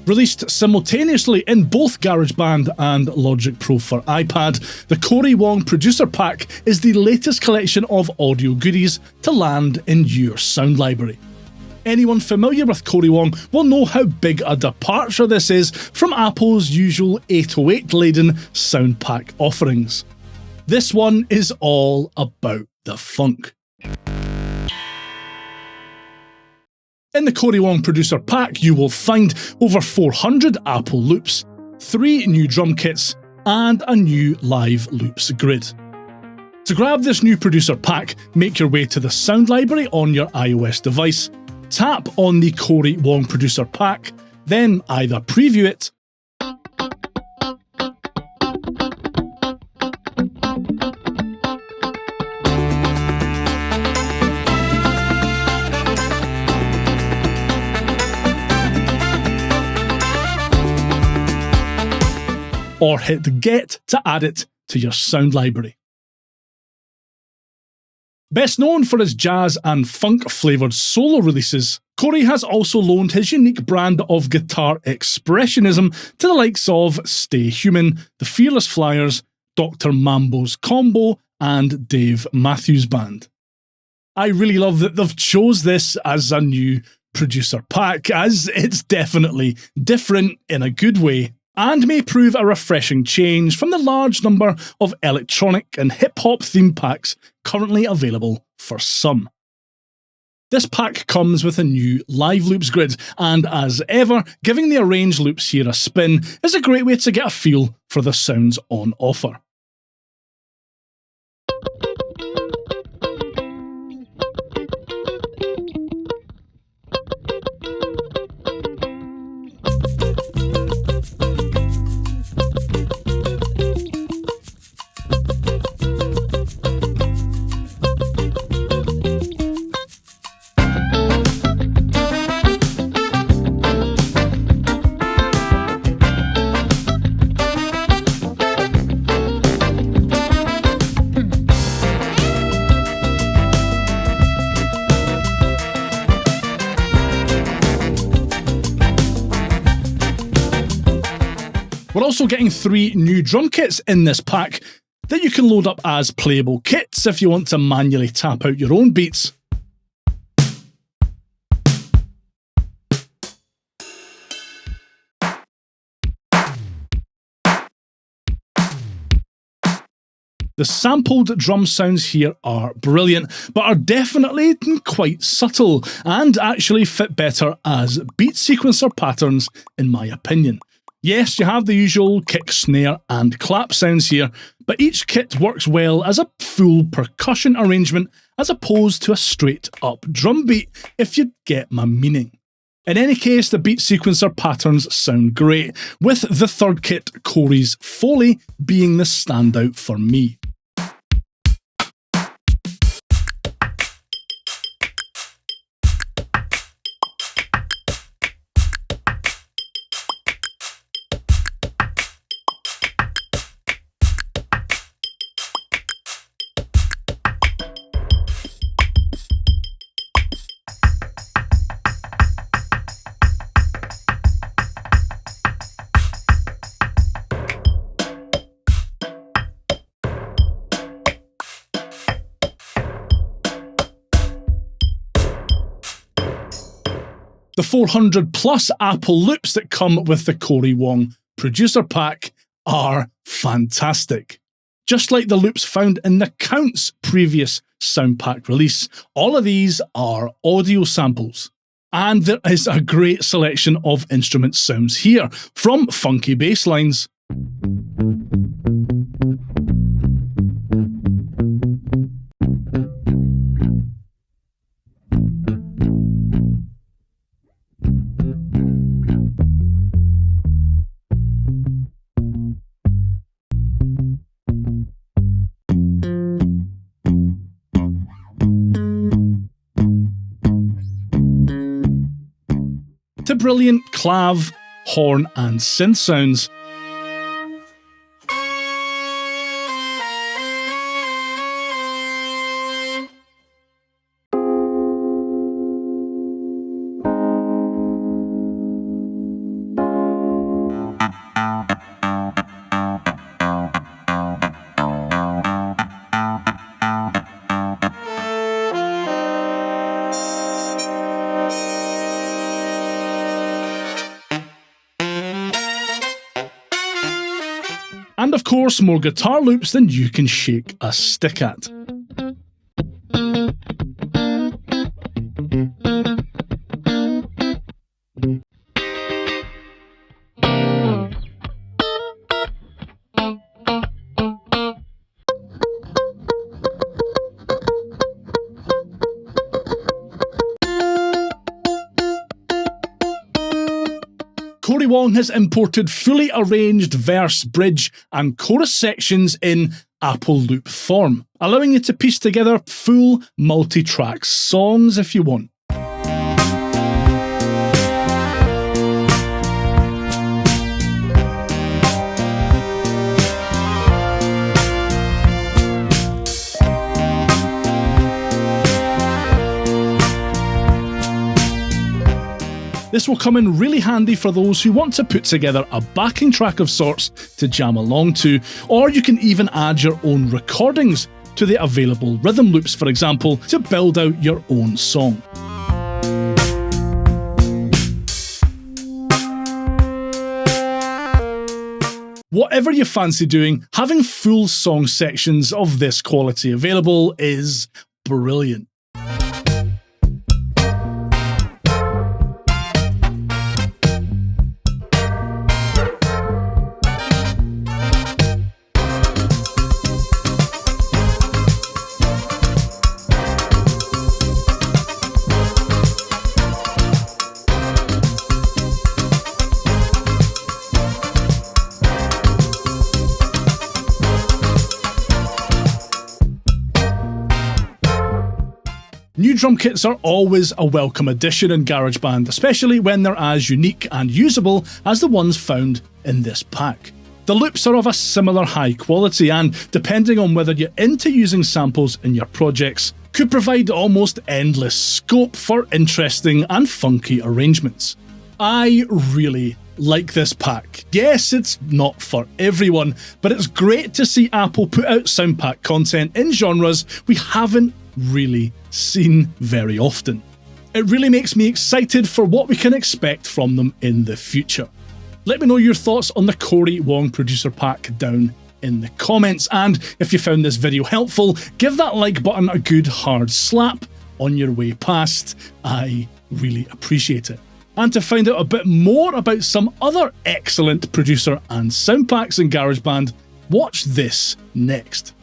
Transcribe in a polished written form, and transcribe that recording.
Released simultaneously in both GarageBand and Logic Pro for iPad, the Cory Wong Producer Pack is the latest collection of audio goodies to land in your sound library. Anyone familiar with Cory Wong will know how big a departure this is from Apple's usual 808-laden sound pack offerings. This one is all about the funk. In the Cory Wong Producer Pack, you will find over 400 Apple loops, 3 new drum kits, and a new live loops grid. To grab this new Producer Pack, make your way to the sound library on your iOS device, tap on the Cory Wong Producer Pack, then either preview it or hit Get to add it to your sound library. Best known for his jazz and funk-flavoured solo releases, Cory has also loaned his unique brand of guitar expressionism to the likes of Stay Human, The Fearless Flyers, Dr. Mambo's Combo, and Dave Matthews Band. I really love that they've chose this as a new producer pack, as it's definitely different in a good way, and may prove a refreshing change from the large number of electronic and hip-hop theme packs currently available for some. This pack comes with a new live loops grid, and as ever, giving the arranged loops here a spin is a great way to get a feel for the sounds on offer. We're also getting 3 new drum kits in this pack that you can load up as playable kits if you want to manually tap out your own beats. The sampled drum sounds here are brilliant, but are definitely quite subtle and actually fit better as beat sequencer patterns in my opinion. Yes, you have the usual kick, snare and clap sounds here, but each kit works well as a full percussion arrangement as opposed to a straight up drum beat, if you get my meaning. In any case, the beat sequencer patterns sound great, with the third kit, Cory's Foley, being the standout for me. The 400 plus Apple loops that come with the Cory Wong Producer Pack are fantastic. Just like the loops found in the Count's previous sound pack release, all of these are audio samples. And there is a great selection of instrument sounds here, from funky bass lines to brilliant clav, horn and synth sounds. And of course, more guitar loops than you can shake a stick at. Cory Wong has imported fully arranged verse, bridge, and chorus sections in Apple loop form, allowing you to piece together full multi-track songs if you want. This will come in really handy for those who want to put together a backing track of sorts to jam along to, or you can even add your own recordings to the available rhythm loops, for example, to build out your own song. Whatever you fancy doing, having full song sections of this quality available is brilliant. New drum kits are always a welcome addition in GarageBand, especially when they're as unique and usable as the ones found in this pack. The loops are of a similar high quality and, depending on whether you're into using samples in your projects, could provide almost endless scope for interesting and funky arrangements. I really like this pack. Yes, it's not for everyone, but it's great to see Apple put out sound pack content in genres we haven't really seen very often. It really makes me excited for what we can expect from them in the future. Let me know your thoughts on the Cory Wong Producer pack down in the comments, and if you found this video helpful, give that like button a good hard slap on your way past. I really appreciate it. And to find out a bit more about some other excellent producer and sound packs in GarageBand, watch this next.